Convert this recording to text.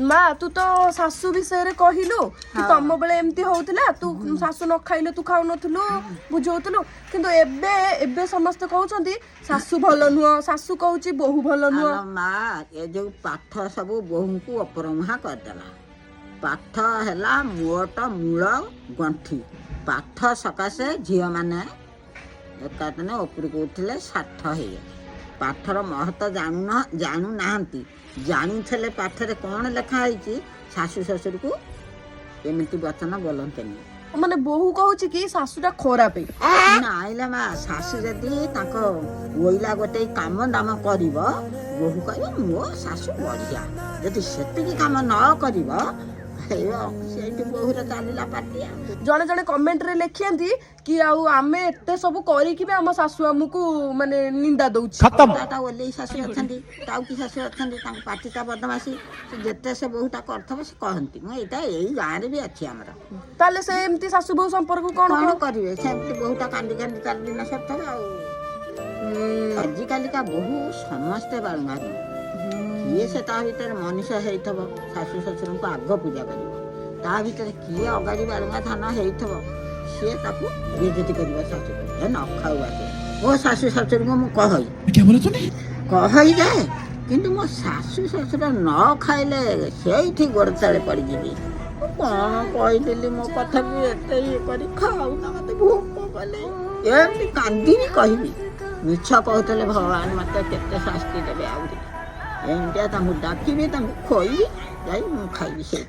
ମା ତୁ ତ ଶାଶୁ ବିଷୟରେ କହିଲୁ କି ତମ ବେଳେ ଏମିତି ହଉଥିଲା ତୁ ଶାଶୁ ନ ଖାଇଲେ ତୁ ଖାଉନଥିଲୁ ବୁଝଉଥିଲୁ କିନ୍ତୁ ଏବେ ଏବେ ସମସ୍ତେ କହୁଛନ୍ତି ଶାଶୁ ଭଲ ନୁହଁ ଶାଶୁ କହୁଛି ବୋହୂ ଭଲ ନୁହଁ। ମା ଏ ଯୋଉ ପାଠ ସବୁ ବୋହୂଙ୍କୁ ଅପରମୁହା କରିଦେଲା। ପାଠ ହେଲା ମୋଟ ମୂଳ ଗଣ୍ଠି। ପାଠ ସକାଶେ ଝିଅମାନେ ଏକାଦିନେ ଉପରକୁ ଉଠିଲେ ସାର୍ଥ ହେଇଗଲେ। ପାଠର ମହତ୍ଵ ଜାଣୁନାହାନ୍ତି। ଜାଣିଥିଲେ ପାଠରେ କ'ଣ ଲେଖା ହେଇଛି ଶାଶୁ ଶ୍ୱଶୁରକୁ ଏମିତି ବଚନ ବୋଲନ୍ତେନି। ମାନେ ବୋହୂ କହୁଛି କି ଶାଶୁଟା ଖରାପ। ନାଇଁଲେ ମା ଶାଶୁ ଯଦି ତାଙ୍କ ଓଇଲା ଗୋଟେ କାମ ଦାମ କରିବ ବୋହୂ କହିବ ମୋ ଶାଶୁ ବଢ଼ିଆ। ଯଦି ସେତିକି କାମ ନ କରିବ ସେଇଠି ବୋହୂର ଚାଲିଲା ପାଟି। ଜଣେ ଜଣେ କମେଣ୍ଟରେ ଲେଖିଛନ୍ତି କି ଆଉ ଆମେ ଏତେ ସବୁ କରିକି ବି ଆମ ଶାଶୁ ଆମକୁ ମାନେ ନିନ୍ଦା ଦଉଛି। ଓଲେଇ ଶାଶୁ ଅଛନ୍ତି ଟାଉକି ଶାଶୁ ଅଛନ୍ତି ତାଙ୍କ ପାଟିଟା ବଦମାସି ଯେତେ ସେ ବୋହୂଟା କରିଥିବ ସେ କହନ୍ତି। ମୁଁ ଏଇଟା ଏଇ ଗାଁରେ ବି ଅଛି ଆମର। ତାହେଲେ ସେ ଏମିତି ଶାଶୁ ବୋହୂ ସମ୍ପର୍କ କ'ଣ କରିବେ ସେମିତି ବୋହୂଟା କାନ୍ଦି କାନ୍ଦି 4 ଦିନ ସରିଥିବ ଆଉ। ଆଜିକାଲିକା ବୋହୂ ସମସ୍ତେ ବାଳୁଙ୍ଗା ନୁହଁ। କିଏ ସେ ତା ଭିତରେ ମଣିଷ ହେଇଥିବ ଶାଶୁ ଶ୍ୱଶୁରଙ୍କୁ ଆଗ ପୂଜା କରିବ। ତା ଭିତରେ କିଏ ଅଗାଡ଼ି ବାଳୁଙ୍ଗା ଧାନ ହେଇଥିବ ସିଏ ତାକୁ ବେଜତି କରିବ ଶାଶୁକୁ ଏ ନ ଖାଉ ଆସେ। ମୋ ଶାଶୁ ଶ୍ୱଶୁରଙ୍କୁ ମୁଁ କହିଯାଏ କିନ୍ତୁ ମୋ ଶାଶୁ ଶ୍ୱଶୁର ନ ଖାଇଲେ ସେଇଠି ଗୋଡ଼ ତଳେ ପଡ଼ିଯିବି। ମୁଁ କ'ଣ କହିଦେଲି ମୋ କଥାକୁ ଏତେ ଇଏ କରି ଖାଉନା ମୋତେ ଭୋକ କଲେ ଏମିତି କାନ୍ଦିନି କହିବି। ମିଛ କହୁଥିଲେ ଭଗବାନ ମୋତେ କେତେ ଶାସ୍ତି ଦେବେ ଆହୁରି। ଏମିତିଆ ତାଙ୍କୁ ଡାକିବି ତାଙ୍କୁ ଖୋଇବି ଯାଇ ମୁଁ ଖାଇବି ସେ।